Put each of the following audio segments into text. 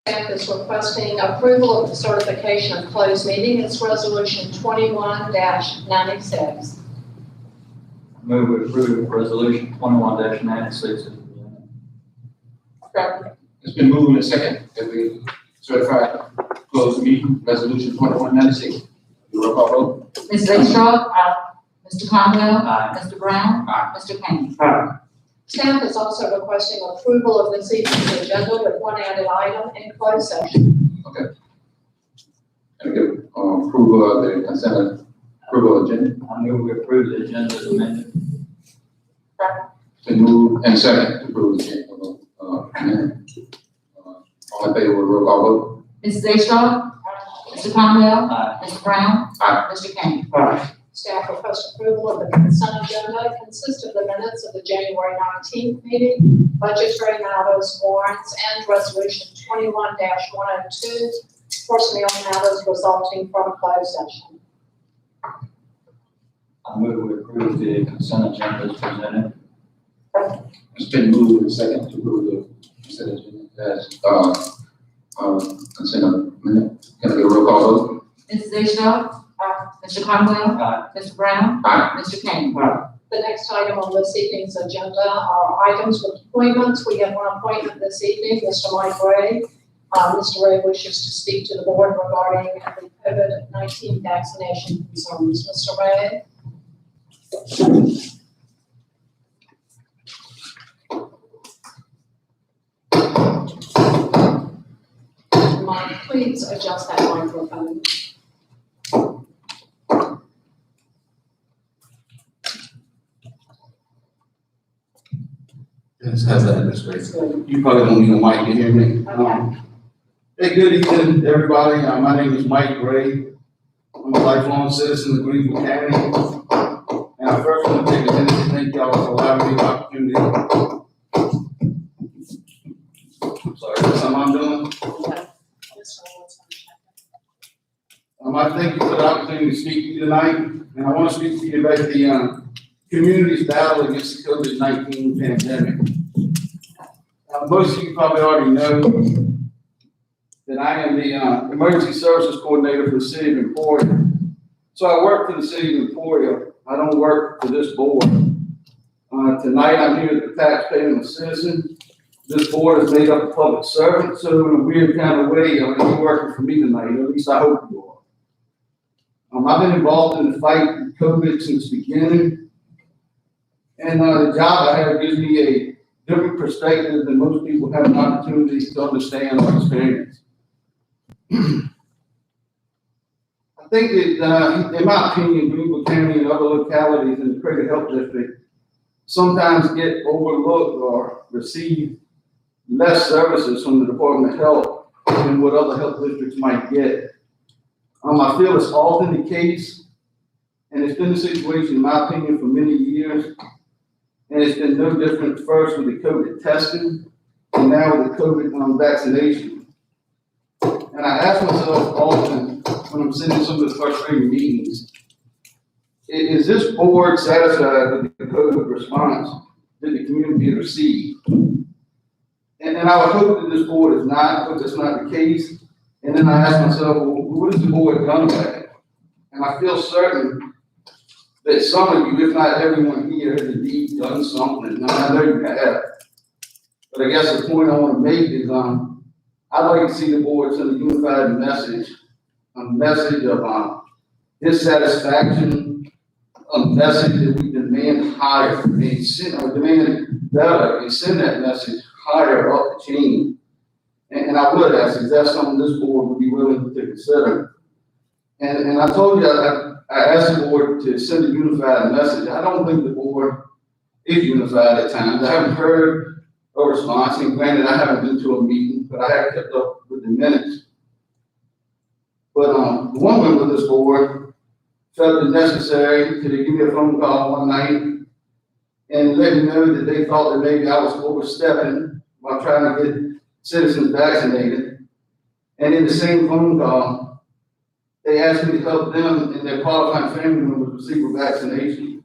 Staff is requesting approval of the certification of closed meeting. It's resolution 21-96. Move to approve resolution 21-96. It's been moved and second that we certify closed meeting, resolution 2196. Roll call vote. Ms. Lastrell? Mr. Conwell? Aye. Mr. Brown? Aye. Mr. Kane? Staff is also requesting approval of this evening's agenda with one added item in closed session. Okay. And we get approval of the consent approval agenda. I move we approve the agenda as amended. It's been moved and second to approve the agenda. All in favor, roll call vote. Ms. Lastrell? Mr. Conwell? Aye. Mr. Brown? Aye. Mr. Kane? Staff requests approval of the consent agenda. It consists of the minutes of the January 19th meeting, budgetary matters, warrants, and resolution 21-102, personnel matters resulting from closed session. I move we approve the consent agenda as presented. It's been moved and second to approve the consent agenda as consent amendment. Can I get a roll call vote? Ms. Lastrell? Mr. Conwell? Aye. Mr. Brown? Aye. Mr. Kane? The next item on this evening's agenda are items with appointments. We have one appointment this evening, Mr. Mike Ray. Mr. Ray wishes to speak to the board regarding the COVID-19 vaccination concerns. Mr. Ray? Mike, please adjust that microphone. Yes, how's that, Ms. Grace? You probably don't need a mic to hear me. Okay. Hey, good evening, everybody. My name is Mike Gray. I'm a lifelong citizen of Greensville County. And I first want to take a minute to thank y'all for allowing me the opportunity. I'm sorry, is that something I'm doing? I thank you for the opportunity to speak to you tonight. And I want to speak to you about the community's battle against the COVID-19 pandemic. Most of you probably already know that I am the Emergency Services Coordinator for the City of Emporia. So I work for the City of Emporia. I don't work for this board. Tonight I'm here as a taxpayer and a citizen. This board is made up of public servants, so in a weird kind of way, you're working for me tonight, at least I hope you are. I've been involved in the fight with COVID since the beginning. And the job I have gives me a different perspective than most people have an opportunity to understand or experience. I think that, in my opinion, Greensville County and other localities in the Crater Health District sometimes get overlooked or receive less services from the Department of Health than what other health districts might get. I feel it's often the case, and it's been the situation, in my opinion, for many years. And it's been no different first with the COVID testing and now with the COVID vaccination. And I ask myself often when I'm sitting in some of the frustrating meetings, is this board satisfied with the COVID response that the community received? And I would hope that this board is not, but that's not the case. And then I ask myself, well, what has the board done about it? And I feel certain that some of you, if not everyone here, has indeed done something. And I know you have. But I guess the point I want to make is I'd like to see the board send a unified message, a message of dissatisfaction, a message that we demand higher, and demand better, and send that message higher up the chain. And I would ask, is that something this board would be willing to consider? And I told you, I asked the board to send a unified message. I don't think the board is unified at times. I haven't heard a response, and granted, I haven't been to a meeting, but I have kept up with the minutes. But one member of this board felt it necessary to give me a phone call one night and let me know that they thought that maybe I was overstepping while trying to get citizens vaccinated. And in the same phone call, they asked me to help them and their qualifying family members receive a vaccination.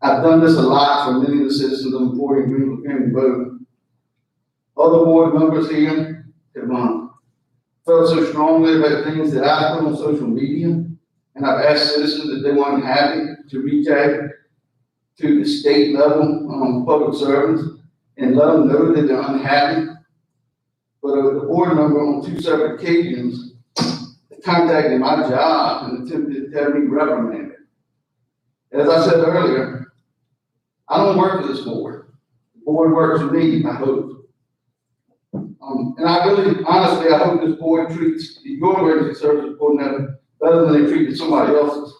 I've done this a lot for many of the citizens of Emporia and Greensville County both. Other board members here felt so strongly about things that I put on social media, and I've asked citizens if they weren't happy to reach out to the state level, public servants, and let them know that they're unhappy. But the board member on 2 separate occasions contacted my job and attempted to have me reprimanded. As I said earlier, I don't work for this board. The board works for me, I hope. And I really, honestly, I hope this board treats your emergency services board better than they treated somebody else's.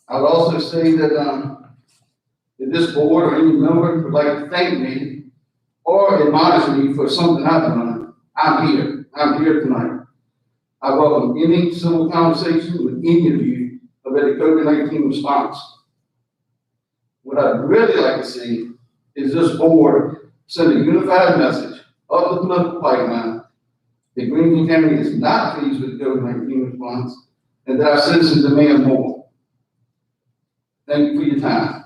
I would also say that, if this board or any member would like to thank me or admonish me for something I've done, I'm here. I'm here tonight. I welcome any civil conversation with any of you about the COVID-19 response. What I'd really like to see is this board send a unified message of the political pipeline that Greensville County is not pleased with the COVID-19 response and that our citizens demand more. Thank you for your time.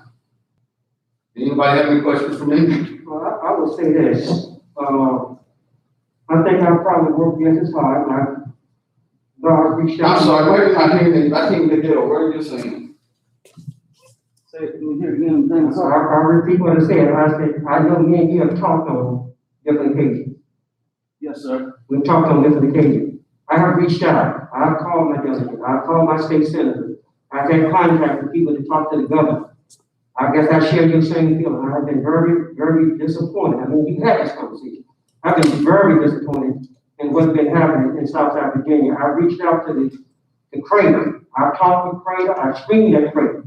Anybody have any questions for me? Well, I would say this, I think I probably worked just as hard, God reached out. I'm sorry, wait a minute, I can't get it. What are you saying? Say it, can you hear again? So I repeat what I said, I know me and you have talked on different occasions. Yes, sir. We've talked on different occasions. I have reached out, I've called my delegate, I've called my state senator, I've had contact with people to talk to the governor. I guess I share your same feeling. I've been very, very disappointed. I mean, you had this conversation. I've been very disappointed in what's been happening in Southside Virginia. I reached out to the Crater. I talked with Crater. I screamed at Crater.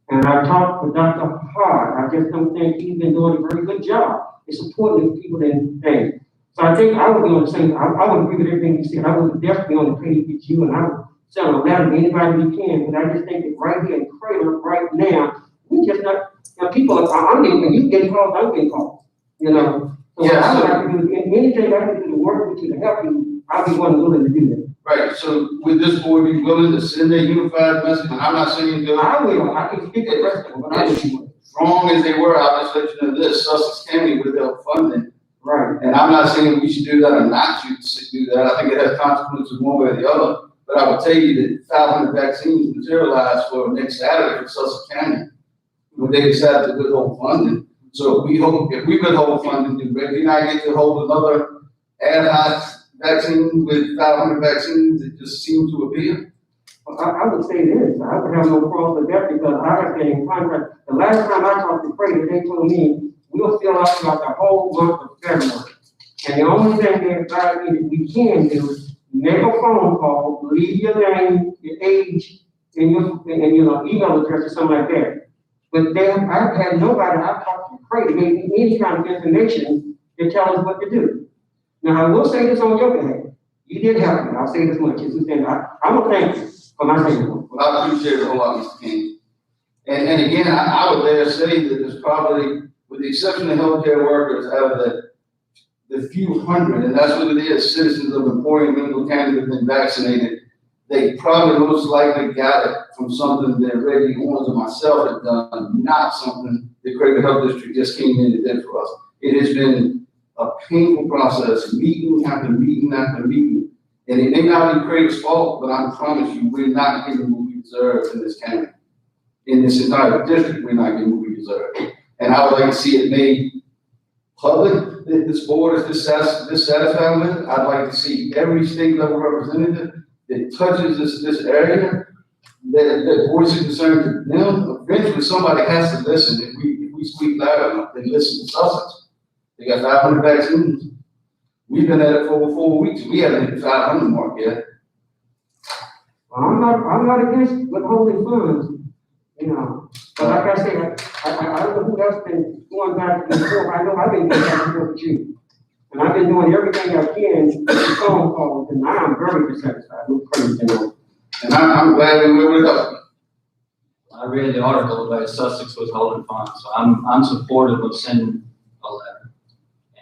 And I talked with Dr. Hart. I just don't think he's been doing a very good job in supporting the people in things. So I think I would be on the same, I would agree with everything you said. I would definitely be on the page with you, and I would send a letter to anybody we can. But I just think that right here in Crater, right now, we just not, people are, I'm getting, when you get calls, I'm getting calls, So Yeah, I would like to do, anything I can do to work with you to help you, I'll be willing to do that. Right, so would this board be willing to send a unified message? And I'm not saying go. I will, I can speak at rest of them, but I will be willing. Strong as they were, I'll just let you know this, Sussex County without funding. Right. And I'm not saying we should do that or not should do that. I think it has consequences one way or the other. But I will tell you that 500 vaccines materialized for next Saturday for Sussex County when they decided to withhold funding. So if we withhold funding, do Reggie and I get to hold another ad hoc vaccine with 500 vaccines that just seem to appear? I would say this, I would have no problem with that because I have been in contact. The last time I talked to Crater, they told me we'll fill out about the whole month of February. And the only thing that we can do is make a phone call, leave your name, your age, and your email address or something like that. But then I've had nobody I've talked to Crater gave me any kind of information to tell us what to do. Now I will say this on your behalf. You did help me. I'll say this much. I'm gonna thank you for my statement. Well, I appreciate it a whole lot, Mr. King. And again, I would dare say that there's probably, with the exception of healthcare workers, out of the few hundred, and that's what it is, citizens of Emporia and Greensville County that have been vaccinated, they probably most likely got it from something that Reggie Owens and myself have done, not something the Crater Health District just came in and did for us. It has been a painful process, meeting after meeting after meeting. And it may not be Crater's fault, but I promise you, we're not getting what we deserve in this county. In this entire district, we're not getting what we deserve. And I would like to see it made public that this board is dissatisfied with it. I'd like to see every state level representative that touches this area, that voices concern to them. Eventually, somebody has to listen. If we speak loud enough, they listen to Sussex. They got 500 vaccines. We've been at it for over 4 weeks. We haven't hit the 500 mark yet. Well, I'm not against withholding funds, But like I said, I don't know who else been going back and forth. I know I've been going back and forth with you. And I've been doing everything I can with phone calls, and I'm very dissatisfied with Crater. And I'm glad we were with us. I read the article about Sussex was holding funds, so I'm supportive of sending a letter.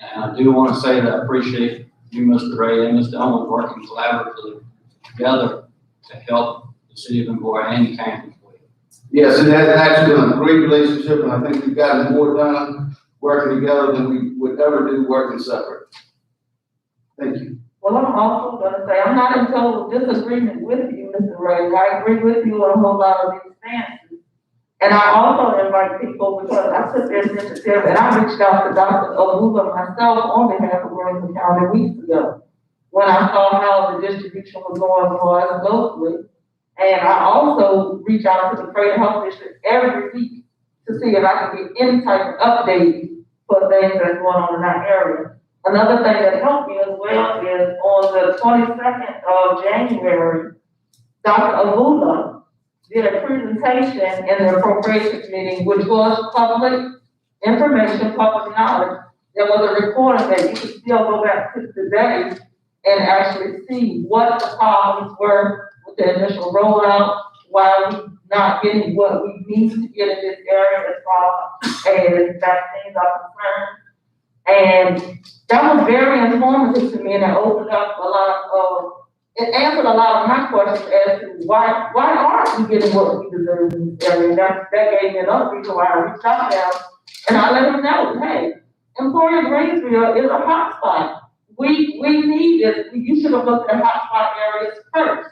And I do want to say that I appreciate you, Mr. Ray, and Mr. Elmer working collaboratively together to help the city of Emporia and the county. Yes, it has actually been a great relationship, and I think we've gotten more done working together than we would ever do working separate. Thank you. Well, I'm also gonna say, I'm not in total disagreement with you, Mr. Ray. I agree with you on a whole lot of these stances. And I also invite people, because I took this initiative and I reached out to Dr. Aluba myself on behalf of Greensville County weeks ago, when I saw how the distribution was going for us locally. And I also reach out to the Cradle Health District every week to see if I can get any type of update for things that's going on in that area. Another thing that helped me as well is on the 22nd of January, Dr. Avula did a presentation in the appropriations meeting, which was public information, public knowledge. There was a recording that you could still go back to today and actually see what the problems were with the initial rollout, why we not getting what we need to get in this area as far as vaccines are concerned. And that was very informative to me, and it opened up a lot of, it answered a lot of my questions as to why aren't we getting what we deserve in this area? That gave me another reason why I reached out to them, and I let them know, hey, Emporia Greensville is a hotspot. We need this. You should have looked at hotspot areas first.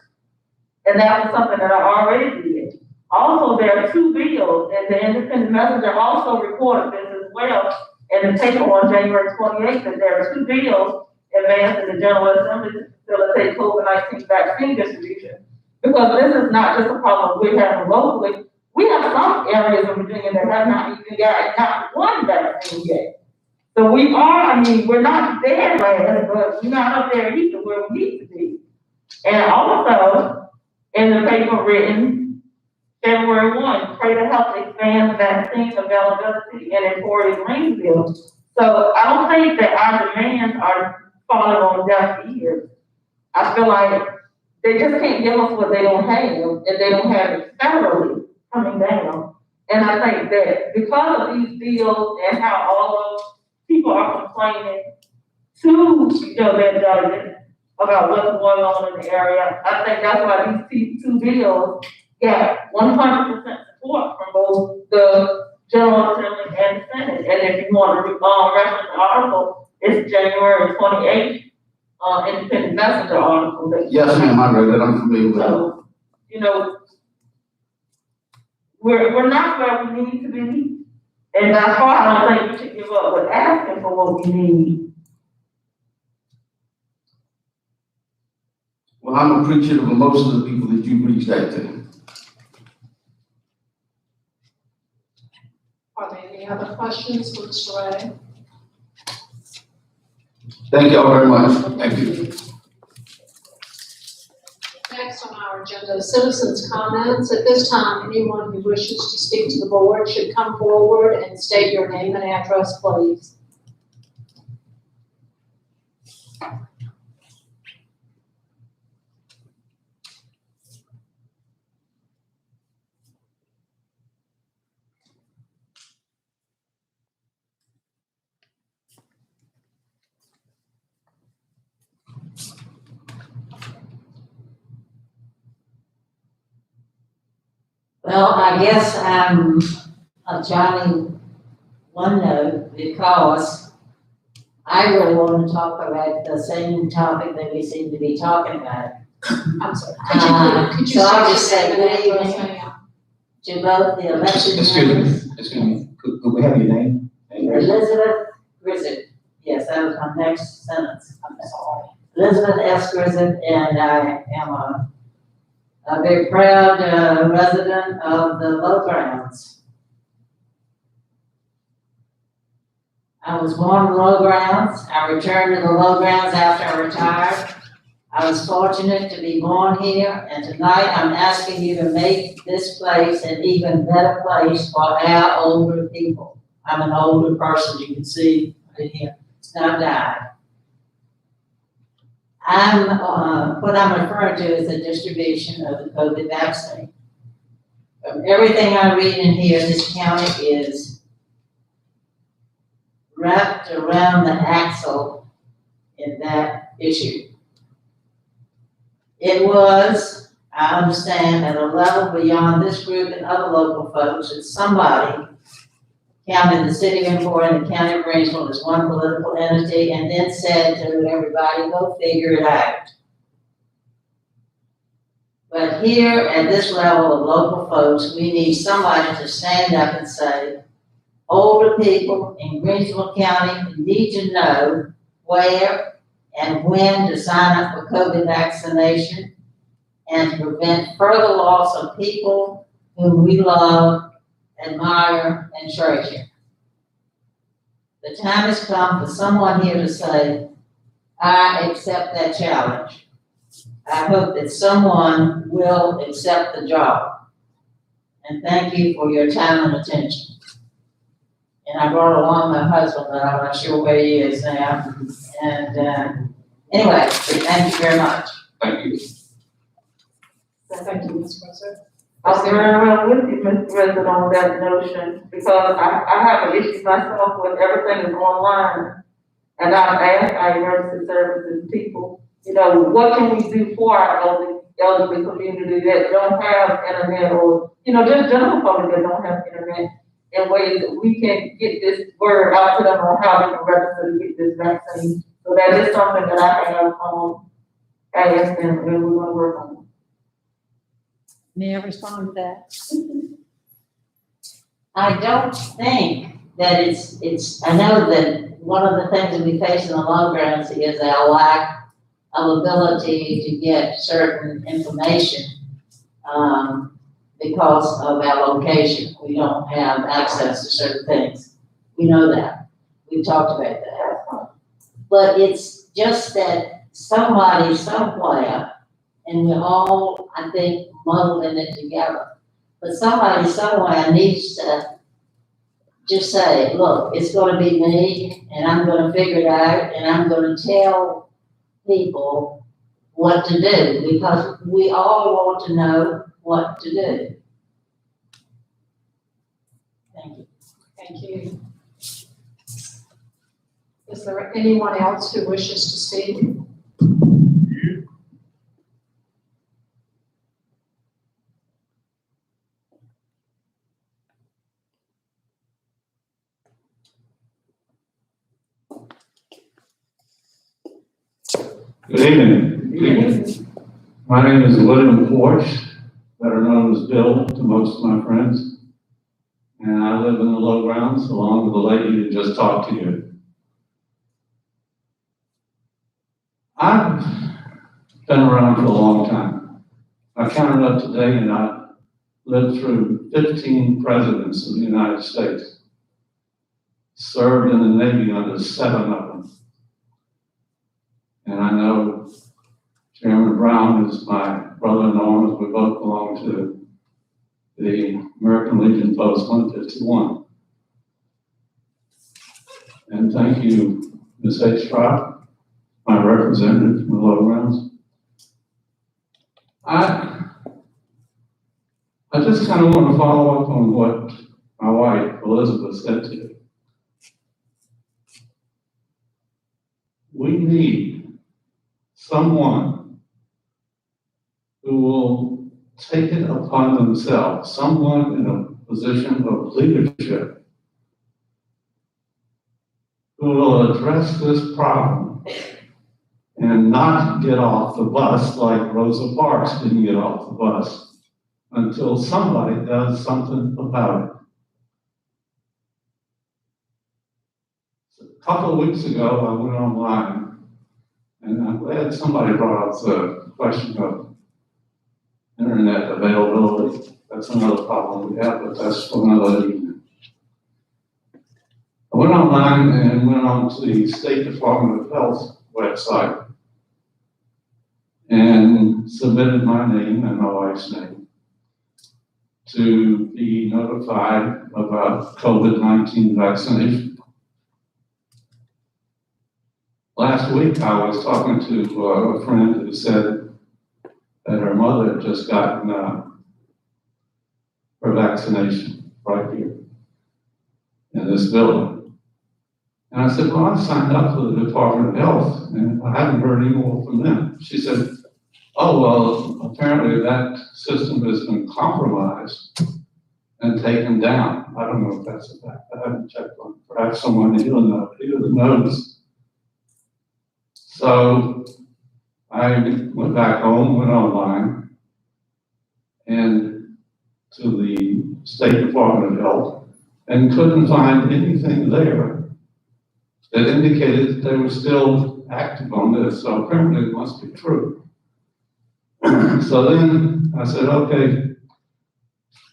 And that was something that I already did. Also, there are two bills, and the Independent Messenger also reported this as well in the paper on January 28th, that there are two bills advanced in the General Assembly to facilitate COVID-19 vaccine distribution. Because this is not just a problem we have locally. We have some areas of Virginia that have not even got not one vaccine yet. So we are, we're not there right, but we're not up there either where we need to be. And also, in the paper written February 1, Cradle Health expands vaccine availability in Emporia Greensville. So I don't think that our demands are falling on deaf ears. I feel like they just can't give us what they don't have, and they don't have it federally coming down. And I think that because of these bills and how all of people are complaining to, their judges about what's going on in the area, I think that's why these two bills get 100% support from both the General Assembly and the Senate. And if you want to reference the article, it's January 28th, Independent Messenger article. Yes, ma'am, I read it, I'm familiar with it. So, we're not where we need to be. And by far, I don't think we should give up with asking for what we need. Well, I'm appreciative of most of the people that you reached out to. Are there any other questions for Mr. Ray? Thank you all very much. Thank you. Next on our agenda is citizens' comments. At this time, anyone who wishes to speak to the board should come forward and state your name and address, please. Well, I guess I'm a Johnny One Note because I really want to talk about the same topic that we seem to be talking about. I'm sorry. Could So you I'll just say say your good name and address, evening ma'am? to both the election members. Excuse me, could we have your name? Elizabeth Grizzard. Yes, that was my next sentence. I'm sorry. Elizabeth S. Grizzard, and I am a very proud resident of the Low Grounds. I was born in the Low Grounds. I returned to the Low Grounds after I retired. I was fortunate to be born here, and tonight I'm asking you to make this place an even better place for our older people. I'm an older person, you can see right here. It's not died. What I'm referring to is the distribution of the COVID vaccine. From everything I read in here, this county is wrapped around the axle in that issue. It was, I understand, at a level beyond this group and other local folks, that somebody counted the city of Emporia and the county of Greensville as one political entity, and then said to everybody, go figure it out. But here at this level of local folks, we need somebody to stand up and say, older people in Greensville County need to know where and when to sign up for COVID vaccination and to prevent further loss of people whom we love, admire, and treasure. The time has come for someone here to say, I accept that challenge. I hope that someone will accept the job. And thank you for your time and attention. And I brought along my husband, but I'm not sure where he is now. And anyway, thank you very much. Thank you. Thank you, Ms. President. I'm very well with you, Mr. President, on that notion, because I have an issue myself with everything is online. And I've asked our emergency services people, you know, what can we do for our elderly community that don't have internet, or, you know, just general public that don't have internet, in ways that we can get this word out to them on how they can register to get this vaccine. So that is something that I have asked and we're gonna work on. May I respond to that? I don't think that I know that one of the things that we face in the low grounds is our lack of ability to get certain information, because of our location. We don't have access to certain things. We know that. We've talked about that. But it's just that somebody somewhere, and we're all, I think, muddling it together, but somebody somewhere needs to just say, look, it's gonna be me, and I'm gonna figure it out, and I'm gonna tell people what to do, because we all want to know what to do. Thank you. Thank you. Is there anyone else who wishes to speak? Good evening. My name is William Porch, better known as Bill to most of my friends. And I live in the low grounds along with the lady who just talked to you. I've been around for a long time. I counted up today and I lived through 15 presidents of the United States. Served in the Navy under 7 of them. And I know Chairman Brown is my brother-in-law, as we both belong to the American Legion Post 151. And thank you, Ms. H. Trott, my representative from the lowgrounds. I just kind of want to follow up on what my wife, Elizabeth, said to you. We need someone who will take it upon themselves, someone in a position of leadership who will address this problem and not get off the bus like Rosa Parks didn't get off the bus until somebody does something about it. A couple of weeks ago, I went online, and I'm glad somebody brought up the question of internet availability. That's another problem we have, but that's for another evening. I went online and went on to the State Department of Health website and submitted my name and my wife's name to be notified about COVID-19 vaccination. Last week, I was talking to a friend who said that her mother had just gotten her vaccination right here in this building. And I said, well, I signed up for the Department of Health and I haven't heard any more from them. She said, oh, well, apparently that system has been compromised and taken down. I don't know if that's a fact. I haven't checked on it. Perhaps someone here knows. So I went back home, went online, and to the State Department of Health, and couldn't find anything there that indicated that they were still active on this. So apparently it must be true. So then I said, okay,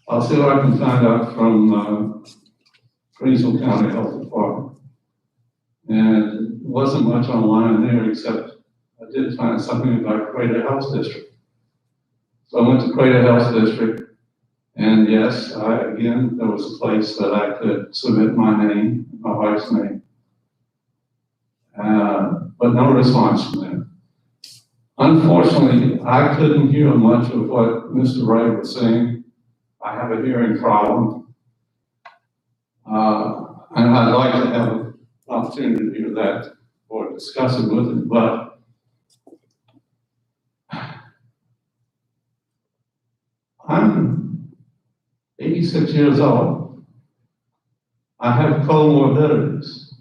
I'll see what I can find out from Greensville County Health Department. And it wasn't much online there, except I did find something about Crater Health District. So I went to Crater Health District, and yes, again, there was a place that I could submit my name, my wife's name. But no response from them. Unfortunately, I couldn't hear much of what Mr. Ray was saying. I have a hearing problem. And I'd like to have an opportunity to hear that or discuss it with him, but I'm 86 years old. I have comorbidities,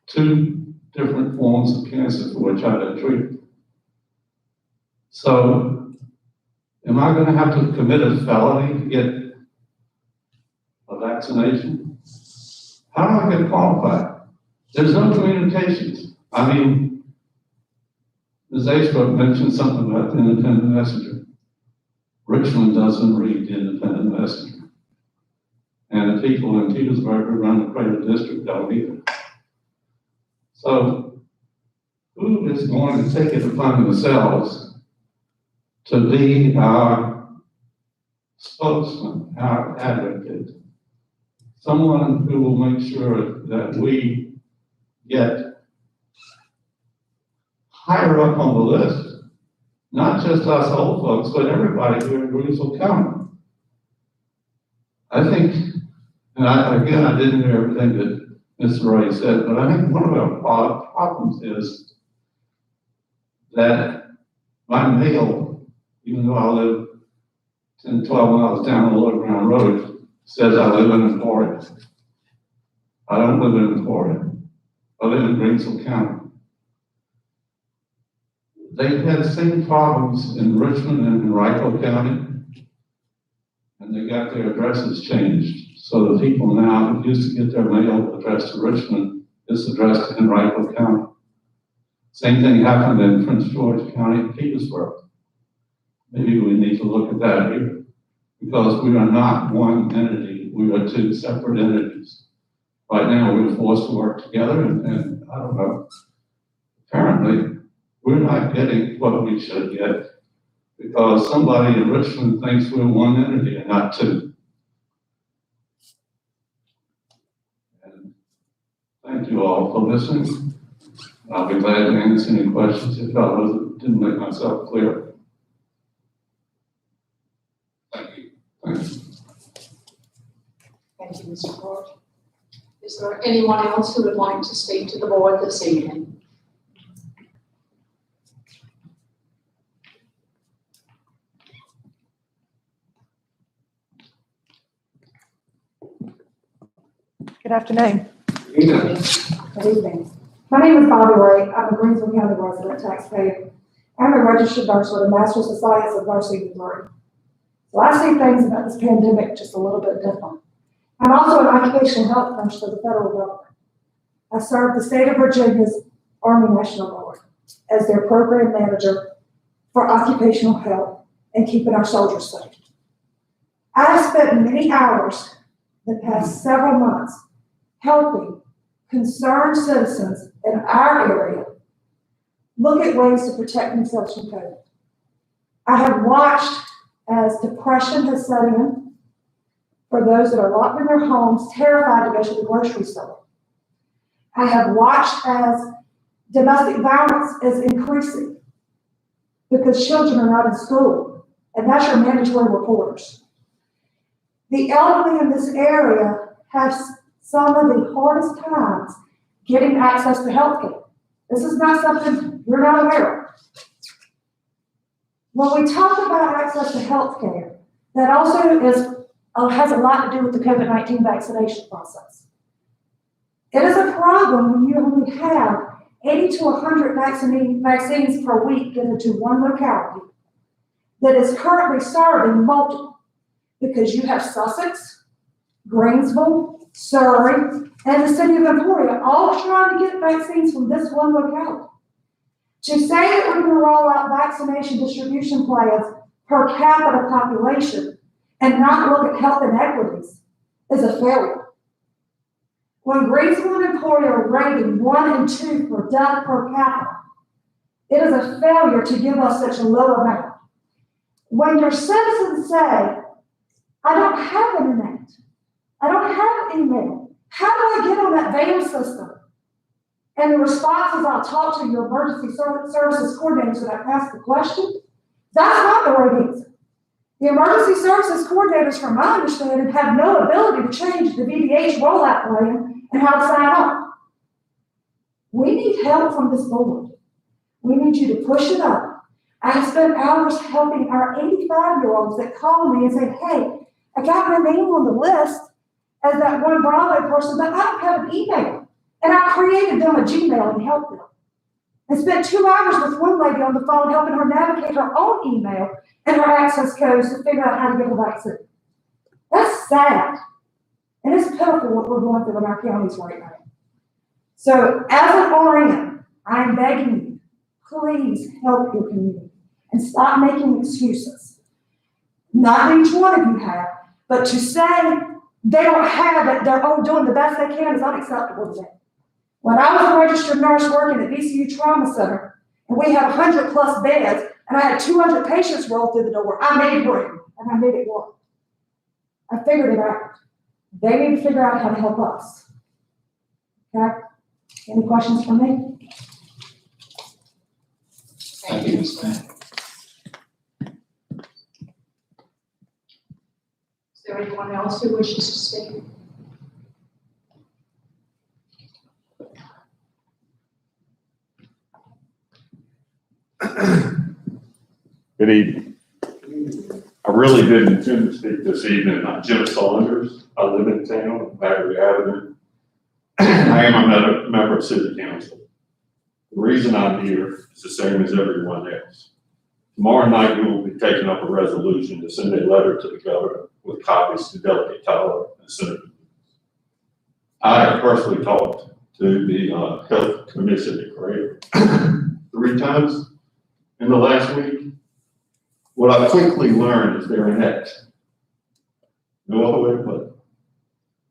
2 different forms of cancer for which I have treated. So, am I going to have to commit a felony to get a vaccination? How do I get qualified? There's no communications. I mean, Ms. Astrup mentioned something about the Independent Messenger. Richmond doesn't read the Independent Messenger. And the people in Petersburg who run the Crater District don't either. So, who is going to take it upon themselves to be our spokesman, our advocate? Someone who will make sure that we get higher up on the list, not just us old folks, but everybody here in Greensville County. I think, and I didn't hear everything that Mr. Ray said, but I think one of our problems is that my mail, even though I live 10, 12 miles down the Low Ground Road, says I live in Emporia. I don't live in Emporia. I live in Greensville County. They've had the same problems in Richmond and in Rico County, and they got their addresses changed. So the people now who used to get their mail addressed to Richmond is addressed in Rico County. Same thing happened in Prince George County and Petersburg. Maybe we need to look at that here, because we are not one entity, we are 2 separate entities. Right now, we're forced to work together, and I don't know, apparently, we're not getting what we should get, because somebody in Richmond thinks we're one entity and not 2. And thank you all for listening. I'll be glad to answer any questions if I didn't make myself clear. Thank you. Thank you. Thank you, Mr. Ford. Is there anyone else who would like to speak to the board this evening? Good afternoon. Either. Good evening. My name is Bobby Ray. I'm a Greensville County resident taxpayer. I'm a registered nurse with a Master's of Science of Nursing degree. So I see things about this pandemic just a little bit different. I'm also an occupational health nurse for the federal government. I serve the state of Virginia's Army National Guard as their program manager for occupational health and keeping our soldiers safe. I have spent many hours the past several months helping concerned citizens in our area look at ways to protect themselves from COVID. I have watched as depression has set in for those that are locked in their homes, terrified to go to the grocery store. I have watched as domestic violence is increasing because children are not in school, and that's your mandatory reporters. The elderly in this area have some of the hardest times getting access to health care. This is not something you're not aware of. When we talk about access to health care, that also is has a lot to do with the COVID-19 vaccination process. It is a problem when you only have 80 to 100 vaccines per week given to one locality that is currently serving multiple, because you have Sussex, Greensville, Surrey, and the city of Emporia all trying to get vaccines from this one locality. To say that we're going to roll out vaccination distribution plans per capita population and not look at health inequities is a failure. When Greensville and Emporia are rated 1 and 2 for death per capita, it is a failure to give us such a low amount. When your citizens say, I don't have internet, I don't have email, how do I get on that VAM system? And the response is, I'll talk to your emergency services coordinators that I asked the question. That's not the right answer. The emergency services coordinators, from my understanding, have no ability to change the VDH rollout plan and how to sign up. We need help from this board. We need you to push it up. I have spent hours helping our 85-year-olds that call me and say, hey, I got my name on the list as that one Bravo person, but I don't have an email. And I created them a Gmail and helped them. I spent 2 hours with one lady on the phone helping her navigate her own email and her access codes to figure out how to get her vaccine. That's sad. And it's pitiful what we're going through in our counties right now. So as an RN, I'm begging you, please help your community and stop making excuses. Not that each one of you have, but to say they don't have it, they're all doing the best they can is unacceptable to me. When I was a registered nurse working at VCU Trauma Center, and we had 100+ beds, and I had 200 patients roll through the door, I made room, and I made it work. I figured it out. They need to figure out how to help us. Okay? Any questions for me? Thank you, Ms. Mann. Is there anyone else who wishes to speak? Good evening. I really didn't intend to speak this evening. I'm Jim Saunders. I live in town, Battery Avenue. I am a member of City Council. The reason I'm here is the same as everyone else. Tomorrow night, we will be taking up a resolution to send a letter to the governor with copies to Delegate Tyler and Senator. I have personally talked to the Health Commission at Craig 3 times in the last week. What I quickly learned is they're inept. No other way to put it.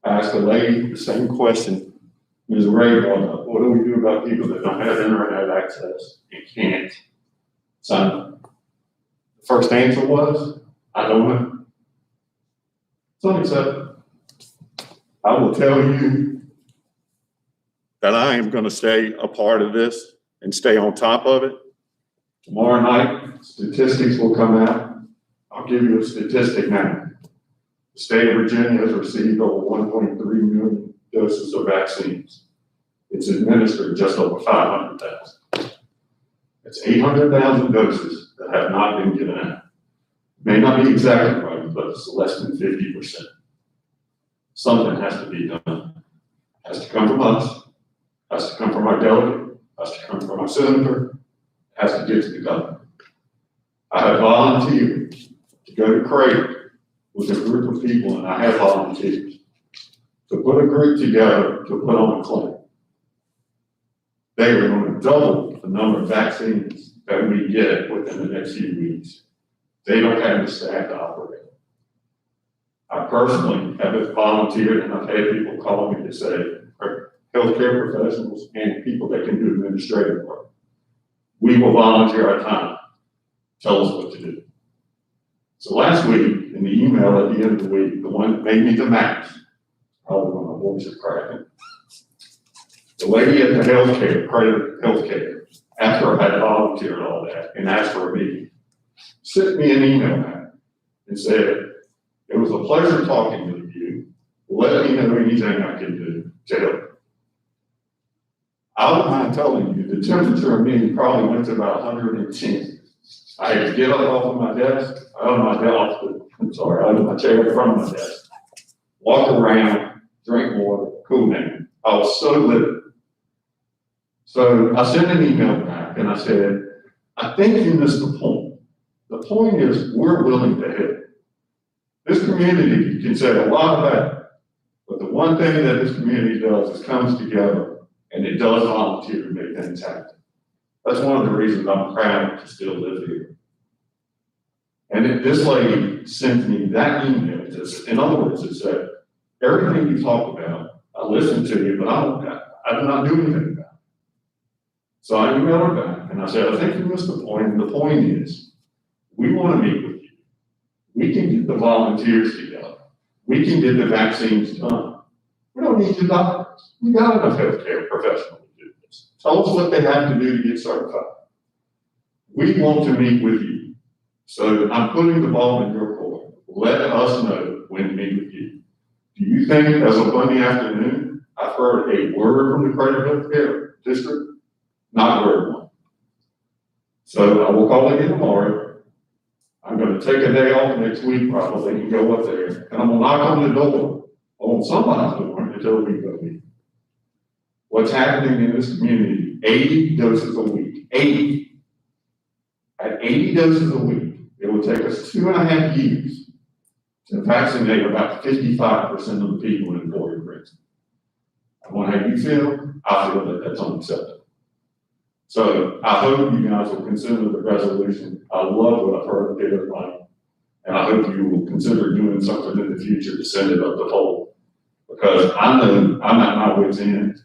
I asked a lady the same question Ms. Ray brought up. What do we do about people that don't have internet access and can't sign up? The first answer was, I don't know. It's unacceptable. I will tell you that I am going to stay a part of this and stay on top of it. Tomorrow night, statistics will come out. I'll give you a statistic now. The state of Virginia has received over 1.3 million doses of vaccines. It's administered just over 500,000. That's 800,000 doses that have not been given out. May not be exactly right, but it's less than 50%. Something has to be done. It has to come from us, has to come from our delegate, has to come from our senator, has to get to the governor. I have volunteered to go to Craig with a group of people, and I have volunteers to put a group together to put on a claim. They are going to double the number of vaccines that we get within the next few weeks. They don't have the staff to operate. I personally have volunteered, and I've had people call me to say, healthcare professionals and people that can do administrative work. We will volunteer our time. Tell us what to do. So last week, in the email at the end of the week, the one that made me the max, probably when my voice is cracking, the lady at the healthcare, credit healthcare, after I had volunteered all that and asked for a meeting, sent me an email back and said, it was a pleasure talking with you. Let me know anything I can do to help. I don't mind telling you, the temperature of me probably went to about 110 I had to get up off of my desk, out of my chair in front of my desk, walk around, drink water, cool down. I was so livid. So I sent an email back and I said, I think you missed the point. The point is we're willing to help. This community can say a lot about it, but the one thing that this community does is comes together and it does volunteer to make things happen. That's one of the reasons I'm proud to still live here. And this lady sent me that email. In other words, it said, everything you talk about, I listened to you, but I do not do anything about it. So I emailed her back and I said, I think you missed the point. And the point is, we want to meet with you. We can get the volunteers together. We can get the vaccines done. We don't need your doctors. We got enough healthcare professionals to do this. Tell us what they have to do to get certified. We want to meet with you. So I'm putting the ball in your court. Let us know when to meet with you. Do you think as of Monday afternoon, I've heard a word from the Credit Healthcare District? Not word one. So I will call again tomorrow. I'm going to take a day off next week probably and go up there. And I'm going to knock on the door, on somebody's door, until we go meet. What's happening in this community, 80 doses a week, 80. At 80 doses a week, it will take us 2.5 years to vaccinate about 55% of the people in Port Greensville. I want to have you feel, I feel that that's unacceptable. So I hope you guys will consider the resolution. I love what I've heard of Peter Lane, and I hope you will consider doing something in the future to send it up the pole. Because I know I'm at my wit's end,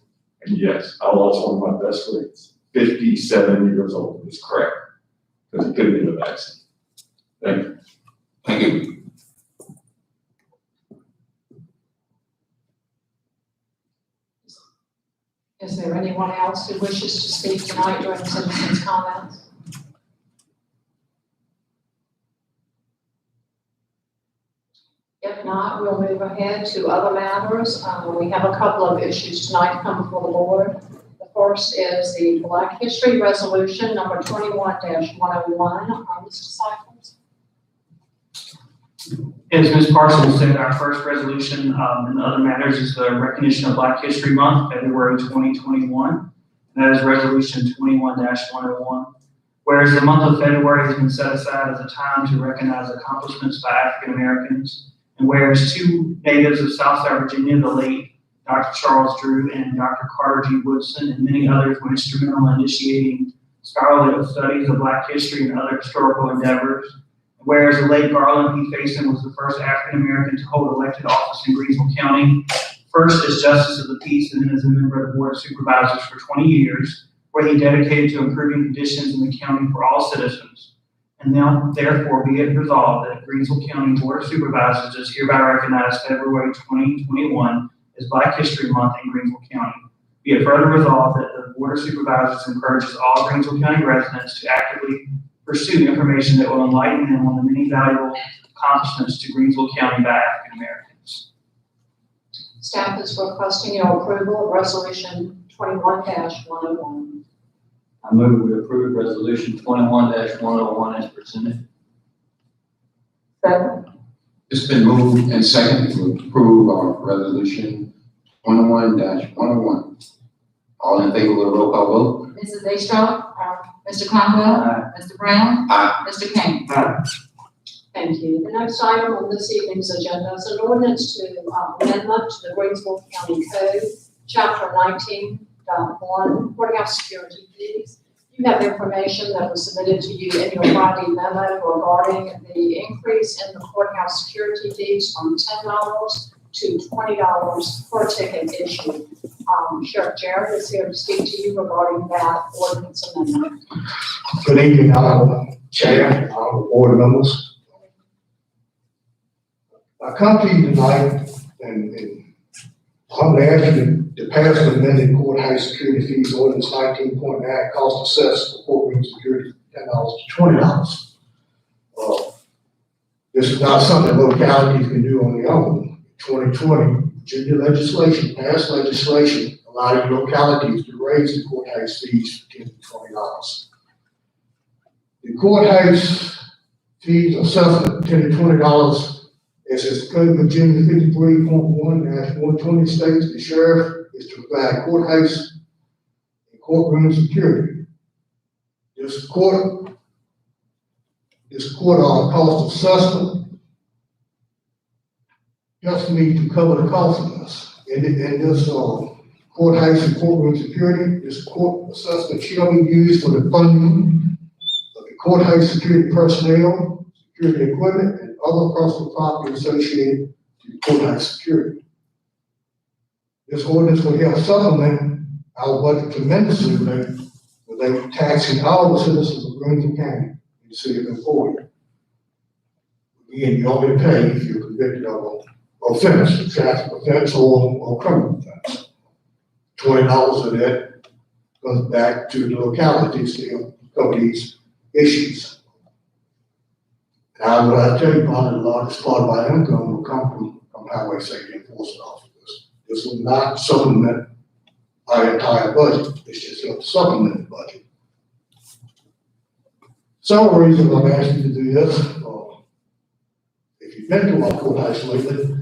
and yes, I lost one of my best friends, 57 years old, it's crap, because he couldn't get a vaccine. Thank you. Thank you. Is there anyone else who wishes to speak tonight during citizens' comments? If not, we'll move ahead to other matters. We have a couple of issues tonight come before the board. The first is the Black History Resolution number 21-101. Mr. Cyphers. As Ms. Parsons said, our first resolution in other matters is the recognition of Black History Month, February 2021. That is Resolution 21-101. Whereas the month of February has been set aside as a time to recognize accomplishments by African Americans, and whereas two natives of Southside Virginia, the late Dr. Charles Drew and Dr. Carter G. Woodson, and many others were instrumental in initiating scholarly studies of Black history and other historical endeavors. Whereas the late Garland P. Faison was the first African American to hold elected office in Greensville County, first as Justice of the Peace and then as a member of the Board of Supervisors for 20 years, where he dedicated to improving conditions in the county for all citizens. And now, therefore, be it resolved that Greensville County Board of Supervisors does hereby recognize February 2021 as Black History Month in Greensville County. Be it further resolved that the Board of Supervisors encourages all Greensville County residents to actively pursue information that will enlighten them on the many valuable accomplishments to Greensville County by African Americans. Staff is requesting your approval of Resolution 21-101. I move we approve Resolution 21-101 as presented. Second. It's been moved and seconded to approve our resolution 21-101. All in favor with a roll call vote? Mrs. Astrop? Mr. Conwell? Mr. Brown? Aye. Mr. King? Thank you. The next item on this evening's agenda is an ordinance to amendment to the Greensville County Code, Chapter 19.1, courthouse security fees. You have information that was submitted to you in your Friday memo regarding the increase in the courthouse security fees from $10 to $20 per ticket issued. Sheriff Jarrett is here to speak to you regarding that ordinance amendment. Good evening, Chair, board members. I come to you tonight and humbly ask you to pass the amended courthouse security fees ordinance 19.9, cost assessed for courtroom security $10 to $20. This is not something localities can do on their own. 2020, Virginia legislation, passed legislation allowing localities to raise the courthouse fees from $10 to $20. The courthouse fees assessment, $10 to $20. As is Code of Virginia 53.1-120 states, the sheriff is to provide courthouse and courtroom security. This court cost assessment helps me to cover the cost of this. And this courthouse and courtroom security, this court assessment shall be used for the funding of the courthouse security personnel, security equipment, and other personal property associated to the courthouse security. This ordinance will help supplement our budget tremendously without taxing all the citizens of Greensville County in the city of Emporia. Again, you only pay if you're convicted of an offense, a traffic offense or criminal offense. $20 of that goes back to the localities to help cover these issues. And I will tell you, probably the largest part of our income will come from highway safety enforcement officers. This will not supplement our entire budget. It's just help supplement the budget. Several reasons I'm asking you to do this. If you've been to our courthouse lately,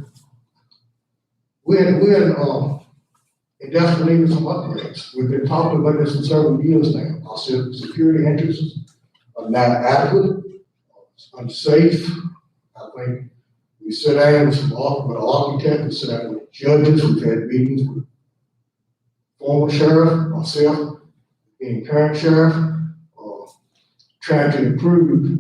we're in desperate need of some upgrades. We've been talking about this for several years now. Our security entrances are not adequate, it's unsafe. I think we sit down with an architect, we sit down with judges, we've had meetings with former sheriff, myself, being current sheriff, trying to improve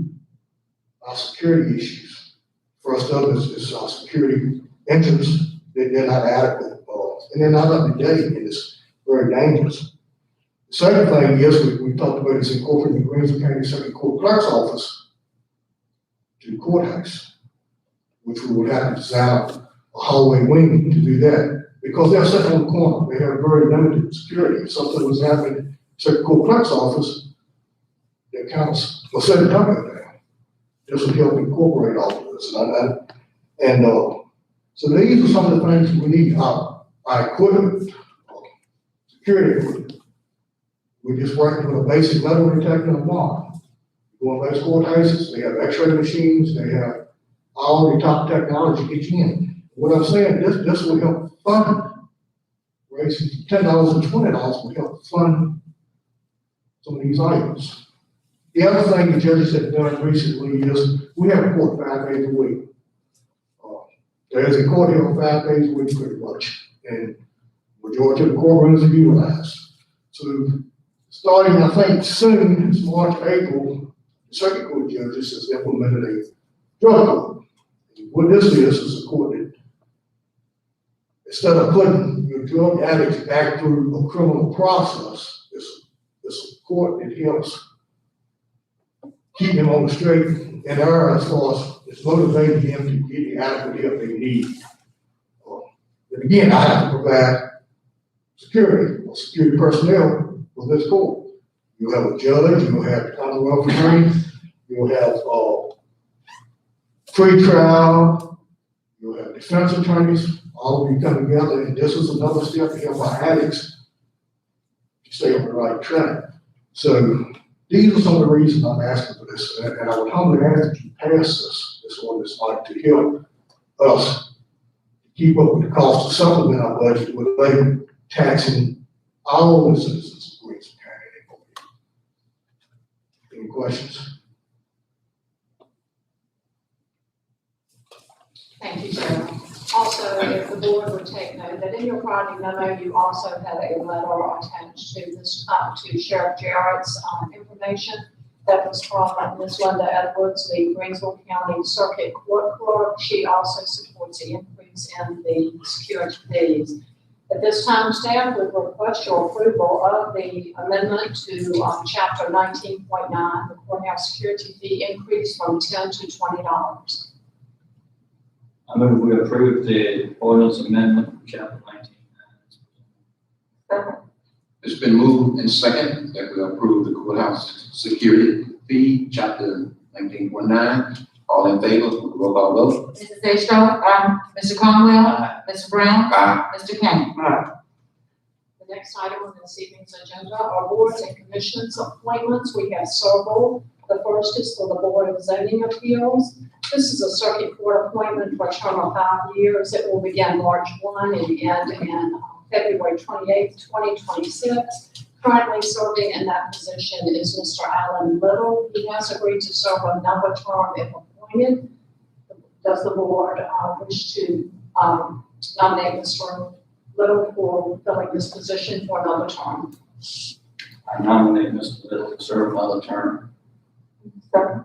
our security issues. First up is our security entrance. They're not adequate, and they're not up to date, and it's very dangerous. The second thing is, we talked about is incorporating the Greensville County Circuit Court Clerk's Office to the courthouse, which we would have to design a hallway wing to do that, because they're sitting on the corner. They have very limited security. If something was happening in the Circuit Court Clerk's Office, their counsel will set it up there. This would help incorporate all of this, so these are some of the things we need. Our equipment, security equipment. We're just working with a basic metal detector and a mark. Going to those courthouses, they have x-ray machines, they have all the top technology each in. What I'm saying, this will help fund, raising $10 and $20 will help fund some of these items. The other thing the judges have done recently is we have a court 5 days a week. There's a court here 5 days a week pretty much, and majority of the courtrooms are utilized. So starting, I think, soon, it's March, April, the circuit court judges has implemented a drug court. What this is a court that, instead of putting your drug addicts back through a criminal process, it's a court that helps keep them on the straight and narrow as far as it's motivating them to get the adequate help they need. And again, I have to provide security personnel for this court. You'll have a judge, you'll have the Commonwealth attorney, you'll have pre-trial, you'll have defense attorneys, all of you come together, and this is another step to help our addicts to stay on the right track. So these are some of the reasons I'm asking for this, and I would humbly ask that you pass this ordinance to help us keep up with the cost of supplement our budget without taxing all the citizens of Greensville County. Any questions? Thank you, Chair. Also, if the board would take note that in your project memo, you also have a letter attached to this, to Sheriff Jarrett's information that was from Ms. Linda Edwards, the Greensville County Circuit Court Clerk. She also supports the increase in the security fees. At this time, staff would request your approval of the amendment to Chapter 19.9, the courthouse security fee increase from $10 to $20. I move we approve the ordinance amendment for chapter 19. It's been moved and second that we approve the courthouse security fee, chapter 19.9. All in favor, roll call vote. Mrs. Dayshaw? Aye. Mr. Conwell? Mr. Brown? Aye. Mr. King? The next item on this evening's agenda are boards and commissions appointments. We have several. The first is for the Board of Zoning Appeals. This is a circuit court appointment for a term of 5 years. It will begin March 1 and end in February 28th, 2026. Currently serving in that position is Mr. Alan Little. He has agreed to serve another term if appointed. Does the board wish to nominate Mr. Little for filling this position for another term? I nominate Mr. Little to serve another term. Second.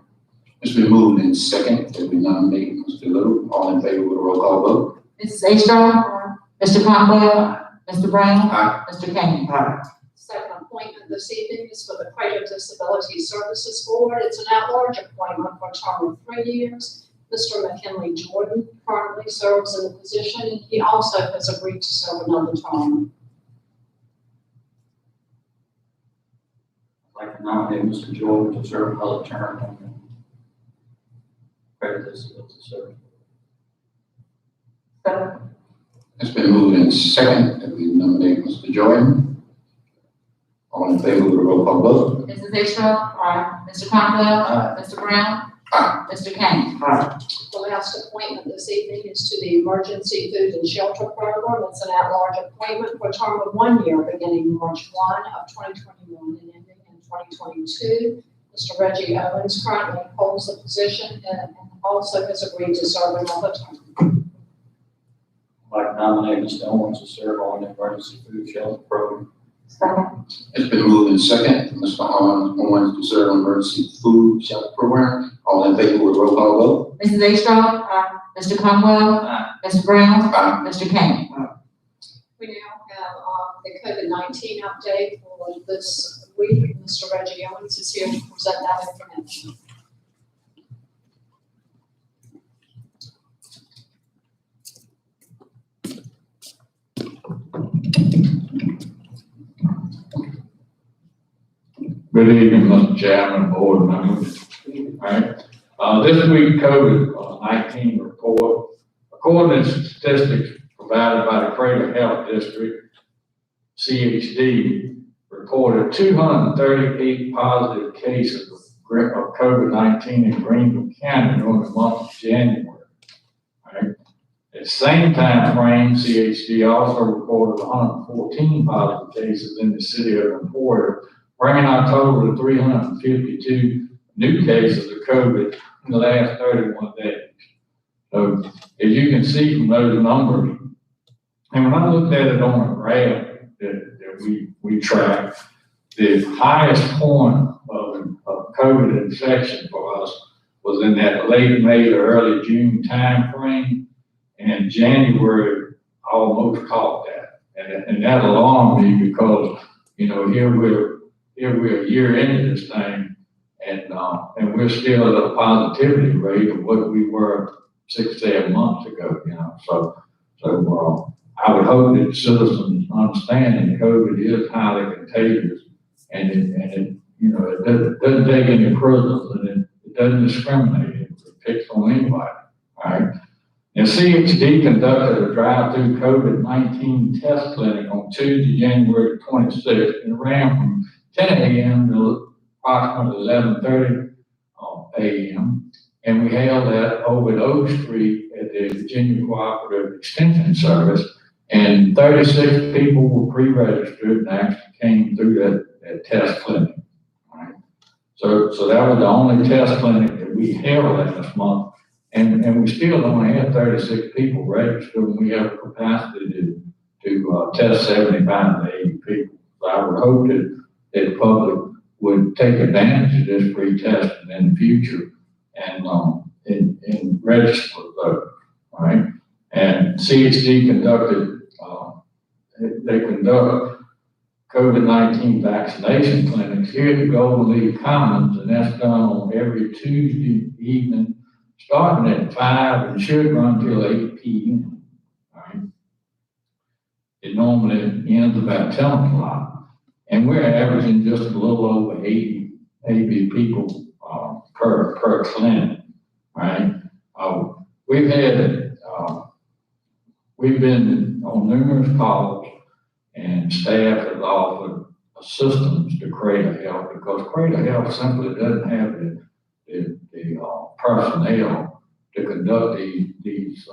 It's been moved in second that we nominate Mr. Little. All in favor with a roll call vote? Mrs. Astor, Mr. Conwell, Mr. Brown, Aye. Mr. Kane. Second appointment this evening is for the Cradle Disability Services Board. It's an at-large appointment for a term of 3 years. Mr. McKinley Jordan currently serves in the position. He also has agreed to serve another term. I'd like to nominate Mr. Jordan to serve another term on the Credit Disability Service. Second. It's been moved in second that we nominate Mr. Jordan. All in favor with a roll call vote? Mrs. Astor, Mr. Conwell, Mr. Brown, Aye. Mr. Kane. The last appointment this evening is to the Emergency Food and Shelter Program. It's an at-large appointment for a term of 1 year beginning March 1 of 2021 and ending in 2022. Mr. Reggie Owens currently holds the position and also has agreed to serve another term. I'd like to nominate Mr. Owens to serve on the Emergency Food Shelter Program. Second. It's been moved in second for Mr. Owens to serve on Emergency Food Shelter Program. All in favor with a roll call vote? Mrs. Astor, Mr. Conwell, Mr. Brown, Aye. Mr. Kane. We now have the COVID-19 update for this week. Mr. Reggie Owens is here to present that information. Good evening, Mr. Chairman, board members. All right. This week COVID-19 report, according to statistics provided by the Cradle Health District, CHD, reported 238 positive cases of COVID-19 in Greensville County during the month of January. All right. At the same time frame, CHD also reported 114 positive cases in the city of Emporia, bringing our total to 352 new cases of COVID in the last 31 days. So as you can see from those numbers, and when I looked at it on a graph that we track, the highest point of COVID infection for us was in that late May to early June time frame, and January almost caught that. And that alarmed me because, you know, here we're a year into this thing, and we're still at a positivity rate of what we were 6-7 months ago, you know. So I would hope that citizens understand that COVID is highly contagious, and it you know, it doesn't take any prisoners, and it doesn't discriminate. It picks on anybody, all right? And CHD conducted a drive-through COVID-19 test clinic on Tuesday, January 26th, and ran from 10 a.m. to approximately 11:30 a.m. And we held that over at Oak Street at the Virginia Cooperative Extension Service. And 36 people were pre-registered and actually came through that test clinic. All right. So that was the only test clinic that we held last month. And we still only have 36 people registered, and we have a capacity to test 75 to 80 people. So I would hope that the public would take advantage of this free testing in the future and register for the vote, all right? And CHD they conduct COVID-19 vaccination clinics here at the Golden Leaf Commons, and that's done on every Tuesday evening, starting at 5 and should run till 8 p.m., all right? It normally ends about 10 o'clock. And we're averaging just a little over 80 people per clinic, right? We've been on numerous calls, and staff has offered systems to Creator Health, because Creator Health simply doesn't have the personnel to conduct these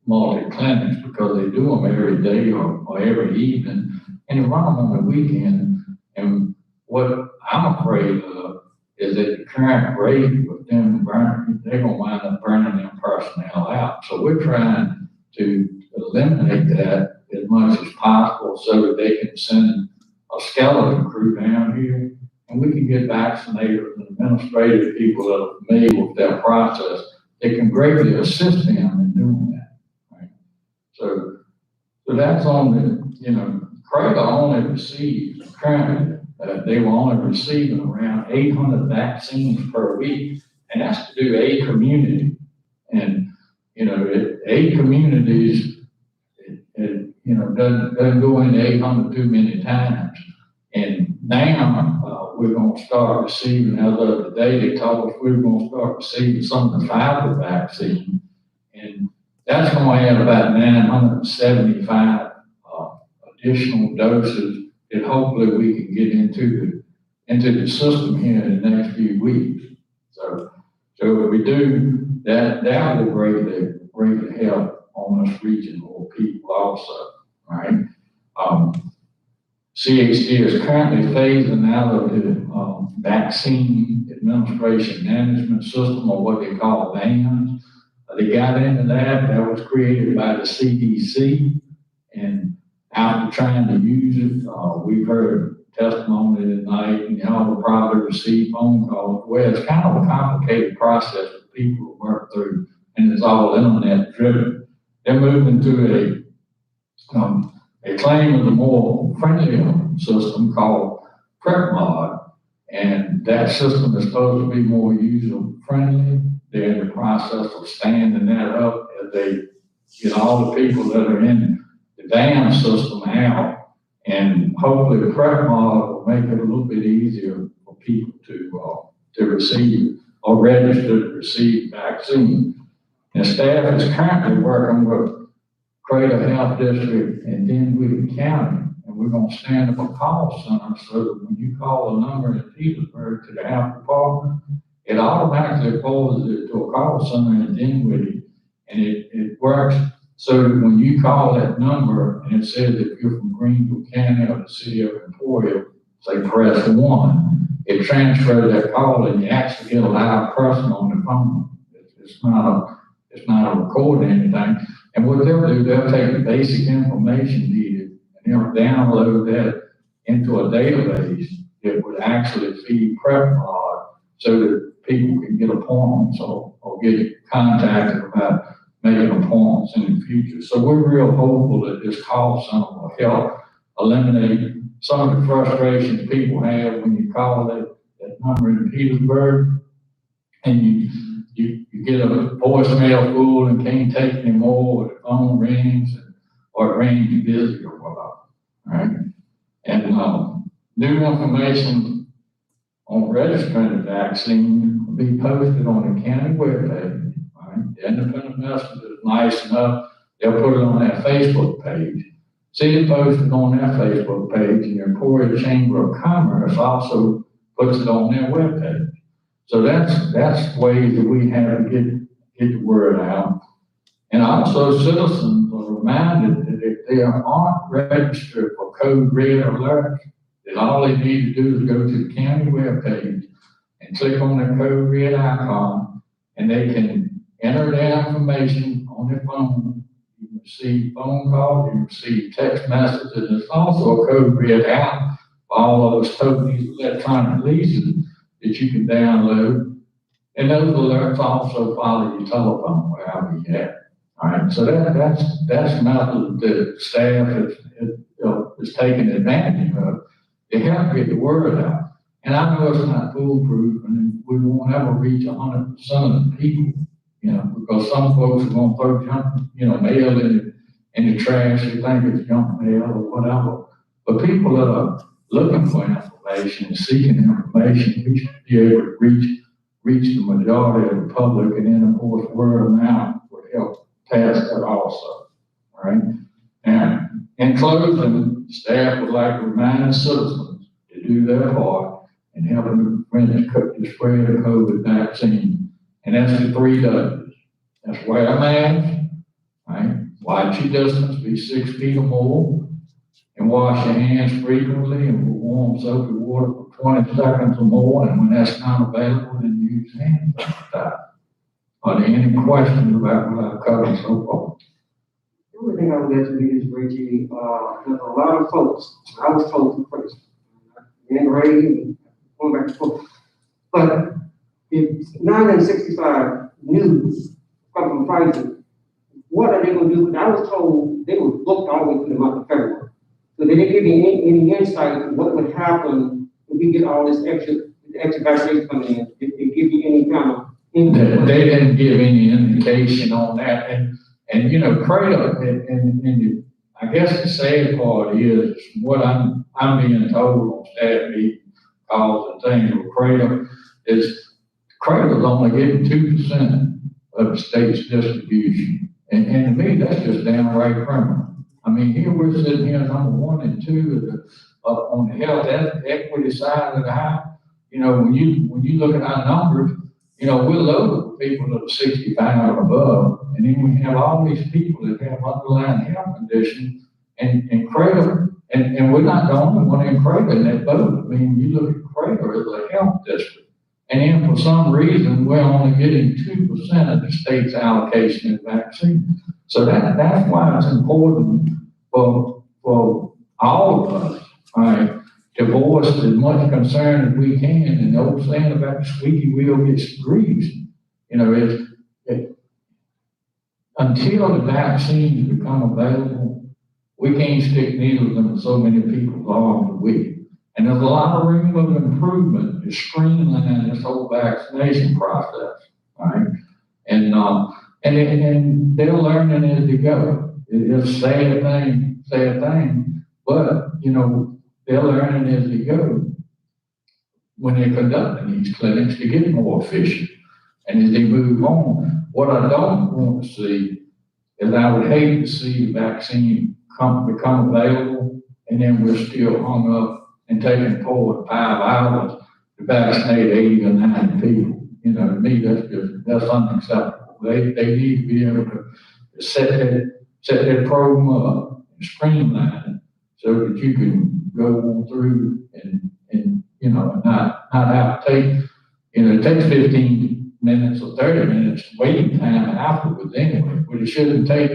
multi-clinics, because they do them every day or every evening, and they run them on the weekend. And what I'm afraid of is that the current rate with them burning, they're gonna wind up burning them personnel out. So we're trying to eliminate that as much as possible so that they can send a skeleton crew down here, and we can get vaccinators and administrative people that are familiar with their process. They can greatly assist them in doing that, right? So that's on the, Craig only receives currently, they were only receiving around 800 vaccines per week, and that's to do 8 communities. And, 8 communities, doesn't go into 800 too many times. And now, we're gonna start receiving, as of today, they told us we're gonna start receiving some of the Pfizer vaccine. And that's gonna add about 975 additional doses that hopefully we can get into the system here in the next few weeks. So if we do that, that will greatly help on us reaching more people also, right? CHD is currently phasing out of the vaccine administration management system, or what they call VANS. They got into that. That was created by the CDC, and after trying to use it, we've heard testimony tonight, and y'all will probably receive phone calls. Well, it's kind of a complicated process for people to work through, and it's all internet driven. They're moving to a claim of a more friendly system called PrepMod, and that system is supposed to be more user friendly. They're in the process of standing that up as they get all the people that are in the VAN system out, and hopefully the PrepMod will make it a little bit easier for people to receive or register to receive vaccine. And staff is currently working with Crater Health District and Dinwiddie County, and we're gonna stand up a call center so that when you call a number in Petersburg to the health department, it automatically forwards it to a call center in Dinwiddie, and it works so that when you call that number and it says if you're from Greensville County or the city of Emporia, say press 1, it transfers that call and you actually get a live person on the phone. It's not a recording or anything. And what they'll do, they'll take the basic information needed and they'll download that into a database that would actually feed PrepMod so that people can get appointments or get contacted about making appointments in the future. So we're real hopeful that this call center will help eliminate some of the frustrations people have when you call that number in Petersburg and you get a voicemail full and can't take any more, or the phone rings, or it rings busy or whatever, right? And new information on registering the vaccine will be posted on the county webpage, right? The Independent Messenger is nice enough, they'll put it on their Facebook page. See it posted on their Facebook page, and the Emporia Chamber of Commerce also puts it on their webpage. So that's ways that we have to get the word out. And also citizens are reminded that if they aren't registered for code red alerts, that all they need to do is go to the county webpage and click on the code red icon, and they can enter their information on their phone. You can receive phone calls, you can receive text messages, and there's also a code red app for all of us tokens electronic leases that you can download. And those alerts also follow your telephone wherever you're at. All right, so that's method that staff is taking advantage of to help get the word out. And I know it's not foolproof, and we won't ever reach 100% of the people, because some folks are going to throw junk, mail in the trash. They think it's junk mail or whatever. But people that are looking for information and seeking information, we should be able to reach the majority of the public, and then of course word of mouth would help pass that also, all right? And in closing, staff would like to remind citizens to do their part in helping to prevent the spread of COVID vaccine. And that's the 3 W's. That's wear a mask, right? Watch your distance, be 6 feet or more, and wash your hands frequently and with warm soapy water for 20 seconds or more. And when that's not available, then use hand sanitizer. Are there any questions about what I've covered so far? The only thing I would ask you is, Reggie, there's a lot of folks, I was told first, and Ray, going back and forth, but if 965 news from prices, what are they gonna do? I was told they were booked all the way to the month of February. So they didn't give me any insight of what would happen if we get all this extra vaccines coming in. If they give you any kind of They didn't give any indication on that. And you know, Cradle, and I guess the sad part is what I'm being told on staff meeting calls and things with Cradle is Cradle's only getting 2% of the state's distribution. And to me, that's just downright criminal. I mean, here we're sitting here number 1 and 2 on the health equity side of the house. You know, when you look at our numbers, you know, we're loaded with people that are 65 or above, and then we have all these people that have underlying health conditions and Cradle, and we're not the only one in Cradle in that boat. I mean, you look at Cradle as a health district, and then for some reason, we're only getting 2% of the state's allocation of vaccine. So that's why it's important for all of us, all right, to voice as much concern as we can. And the old saying about the squeaky wheel gets greased. You know, until the vaccines become available, we can't stick needles in so many people's arms a week. And there's a lot of room of improvement to streamline this whole vaccination process, right? And they're learning as they go. It's a sad thing, but you know, they're learning as they go when they're conducting these clinics to get more efficient. And as they move on, what I don't want to see is I would hate to see the vaccine become available and then we're still hung up and taking 4 or 5 hours to vaccinate 80 or 90 people. You know, to me, that's unacceptable. They need to be able to set that program up and streamline it so that you can go on through and you know, not have to take, you know, it takes 15 minutes or 30 minutes waiting time afterwards anyway, but it shouldn't take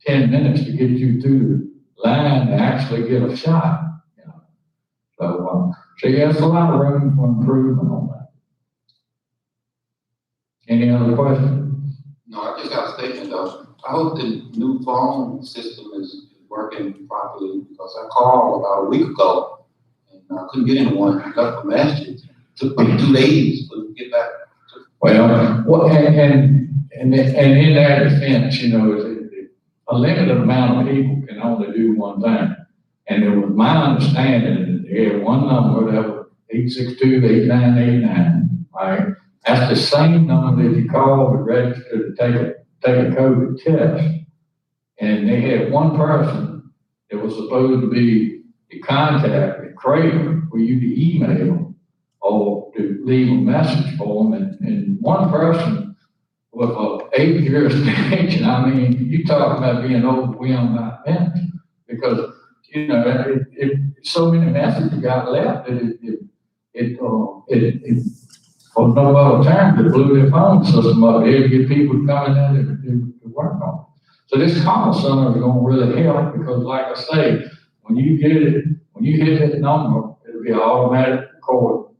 10 minutes to get you through the line to actually get a shot, you know. So yeah, there's a lot of room for improvement on that. Any other questions? No, I just got a statement though. I hope the new phone system is working properly because I called about a week ago and I couldn't get anyone. I left a message. It took me 2 days to get back. Well, and in that defense, you know, a limited amount of people can only do one thing. And it was my understanding that they had one number that was 862-8989, right? That's the same number that you call to register to take a COVID test. And they had one person that was supposed to be the contact at Cradle for you to email or to leave a message for them. And one person with a 8 jurisdiction, I mean, you talk about being overwhelmed by minutes because, you know, so many messages got left that it for no other time, they blew their phone system up there to get people coming in to work on it. So this call center is going to really help because, like I say, when you hit that number, it'll be an automatic record.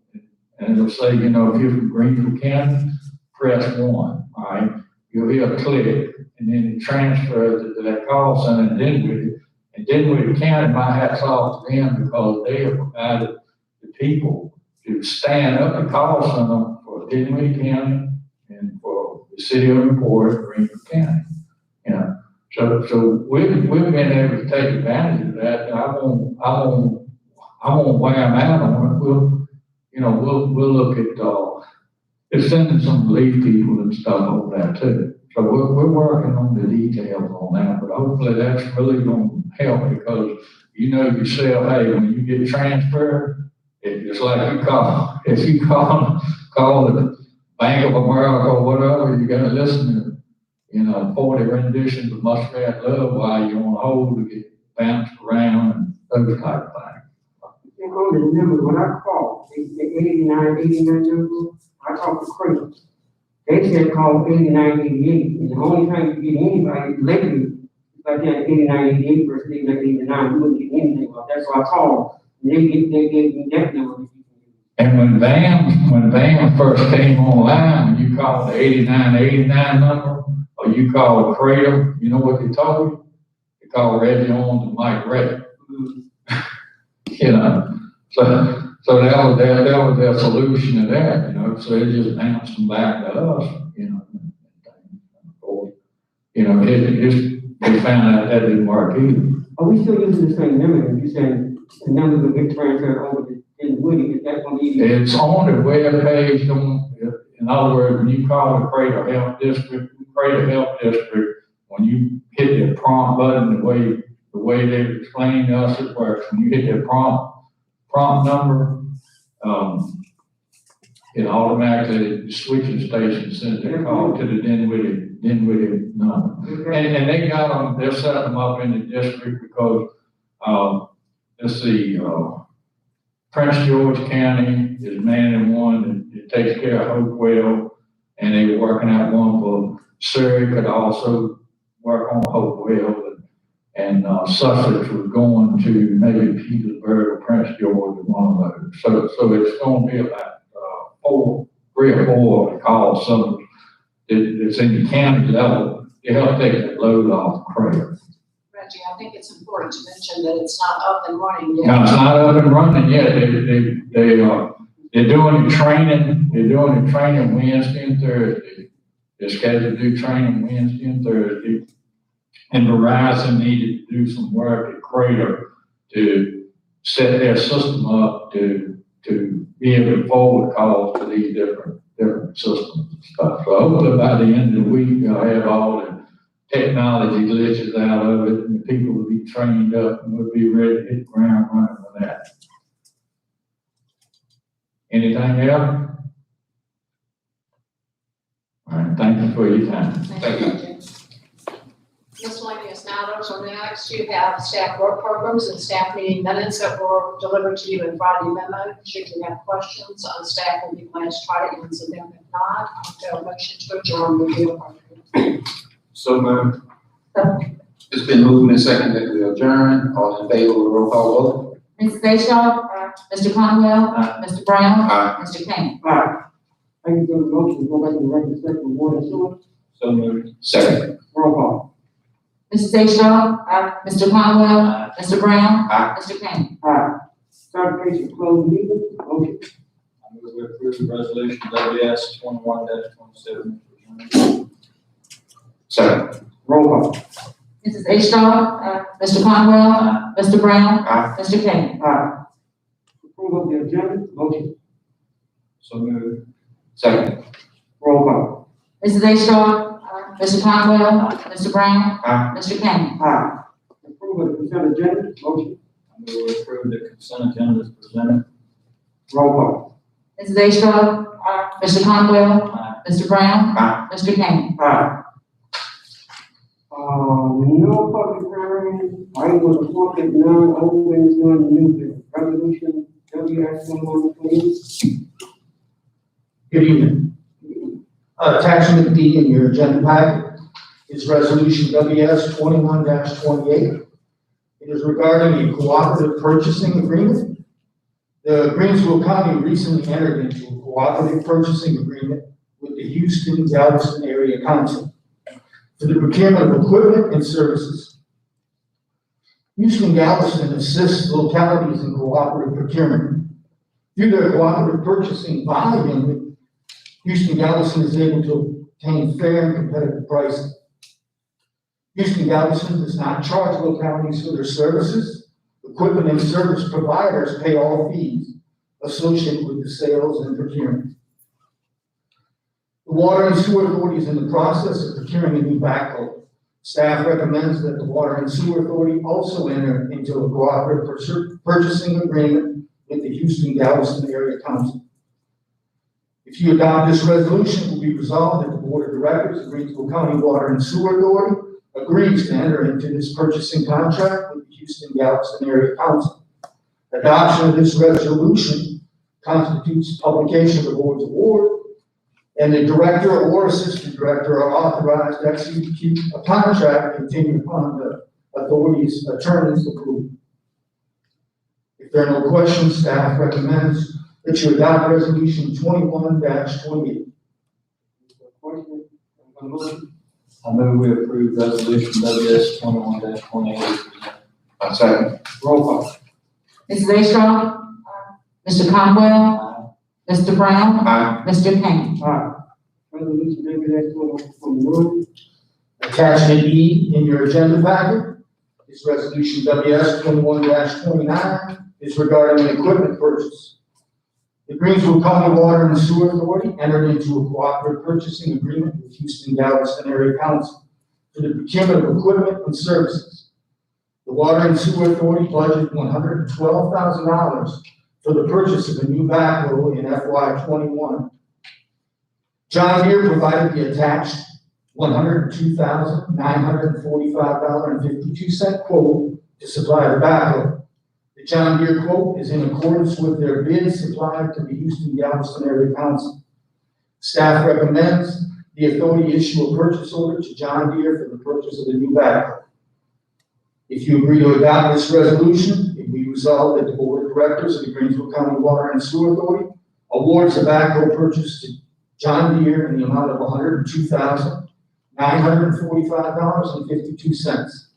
And it'll say, you know, if you're from Greensville County, press 1, all right? You'll hear a click, and then it transfers it to that call center in Dinwiddie. And Dinwiddie County, my hat's off to them because they have provided the people to stand up the call center for Dinwiddie County and for the city of Newport, Greensville County. You know, so we've been able to take advantage of that. And I won't wear them out on it. We'll look at it's sending some relief people and stuff over there too. So we're working on the details on that, but hopefully that's really gonna help because you know yourself, hey, when you get transferred, it's like if you call the Bank of America or whatever, you gotta listen to, 40 renditions of Muskrat Love while you're on hold to get bounced around and those type of things. You know, the number, when I called, the 89 number, I talked to Chris. They said call 8988, and the only time you get anybody lately, it's like that 8988 versus 8989, you wouldn't get anything about that, so I called, and they gave me that number. And when BAM first came online, when you called the 8989 number, or you called Cradle, you know what they told you? They called Reggie on to Mike Ray. So that was their solution to that, so they just bounced them back to us, they found out that didn't work either. Are we still using the same number, and you saying the number will get transferred over to Woody, is that gonna be? It's on the web page, in other words, when you call the Cradle Health District, when you hit the prompt button, the way they explained to us it works, when you hit the prompt number, it automatically switches stations, sends a call to the Dinwiddie number. And they got them, they're setting them up in the district because, let's see, Prince George County is manning one that takes care of Hopewell, and they were working out one for Surrey could also work on Hopewell, and Sussex was going to maybe Petersburg or Prince George or one of those. So it's going to be about 3 or 4 of the call centers that's in the county level to help take that load off the Cradle. Reggie, I think it's important to mention that it's not up and running yet. No, it's not up and running yet. They're doing the training. They're doing the training Wednesday and Thursday. They're scheduled to do training Wednesday and Thursday. And Verizon needed to do some work at Cradle to set their system up to be able to forward calls to these different systems and stuff. So hopefully by the end of the week, I'll have all the technology glitches out of it, and the people will be trained up, and we'll be ready to hit the ground running with that. Anything else? All right, thank you for your time. Thank you. Miscellaneous matters are next. You have staff work programs and staff meeting minutes that were delivered to you in Friday memo. Should you have questions, staff will be glad to try to answer them. If not, I'll go motion to adjourn the meeting. So moved. It's been moved and seconded that we adjourn. All in favor of the roll call vote? Mrs. Dayshaw? Mr. Conwell? Mr. Brown? Aye. Mr. King? I use the motion to go back to the regular session of water and sewer. So moved. Second. Roll call. Mrs. Dayshaw? Mr. Conwell? Mr. Brown? Aye. Mr. King? Certification of closed meeting, motion. I move we approve the resolution WS 21-27. Second. Roll call. Mrs. Dayshaw? Mr. Conwell? Mr. Brown? Aye. Mr. King? Approval of the agenda, motion. So moved. Second. Roll call. Mrs. Dayshaw? Mr. Conwell? Mr. Brown? Aye. Mr. King? Approval of the consent agenda, motion. I move we approve the consent agenda as presented. Roll call. Mrs. Dayshaw? Mr. Conwell? Mr. Brown? Aye. Mr. King? No public hearing, I was appointed non-open during the new business. Resolution WS 2128. Good evening. Attachment D in your agenda packet is resolution WS 21-28. It is regarding a cooperative purchasing agreement. The Greensville County recently entered into a cooperative purchasing agreement with the Houston-Galveston Area Council for the procurement of equipment and services. Houston-Galveston assists localities in cooperative procurement. Through their cooperative purchasing volume, Houston-Galveston is able to obtain fair and competitive pricing. Houston-Galveston does not charge localities for their services. Equipment and service providers pay all fees associated with the sales and procurement. The Water and Sewer Authority is in the process of procuring a new backhoe. Staff recommends that the Water and Sewer Authority also enter into a cooperative purchasing agreement with the Houston-Galveston Area Council. If you adopt this resolution, it will be resolved that the Board of Directors of Greensville County Water and Sewer Authority agrees to enter into this purchasing contract with the Houston-Galveston Area Council. Adoption of this resolution constitutes publication of the board's award, and the director or assistant director are authorized to execute a contract contingent upon the authority's attorney's approval. If there are no questions, staff recommends that you adopt resolution 21-28. I move we approve resolution WS 21-28. I second. Roll call. Mrs. A. Mr. Conwell. Mr. Brown. Aye. Mr. King. Resolution from the room. Attachment E in your agenda packet is resolution WS 21-29 is regarding an equipment purchase. The Greensville County Water and Sewer Authority entered into a cooperative purchasing agreement with Houston-Galveston Area Council for the procurement of equipment and services. The Water and Sewer Authority budgeted $112,000 for the purchase of a new backhoe in FY '21. John Deere provided the attached $102,945.52 quote to supply the backhoe. The John Deere quote is in accordance with their bid supplied to the Houston-Galveston Area Council. Staff recommends the authority issue a purchase order to John Deere for the purchase of the new backhoe. If you agree to adopt this resolution, it be resolved that the Board of Directors of the Greensville County Water and Sewer Authority awards the backhoe purchase to John Deere in the amount of $102,945.52.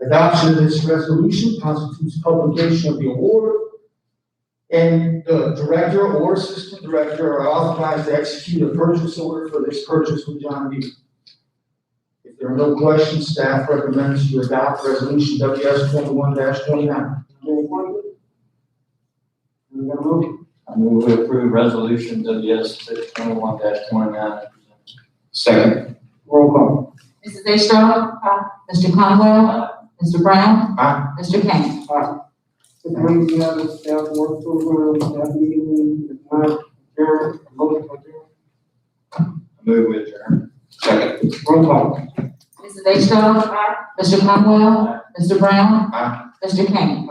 Adoption of this resolution constitutes publication of the award, and the director or assistant director are authorized to execute a purchase order for this purchase with John Deere. If there are no questions, staff recommends you adopt resolution WS 21-29. I move we approve resolution WS 21-29. Second. Roll call. Mrs. A. Mr. Conwell. Mr. Brown. Aye. Mr. King. This brings me out of staff work program, staff meeting, if not, adjourn, motion to adjourn. I move we adjourn. Second. Roll call. Mrs. A. Mr. Conwell. Mr. Brown. Aye. Mr. King.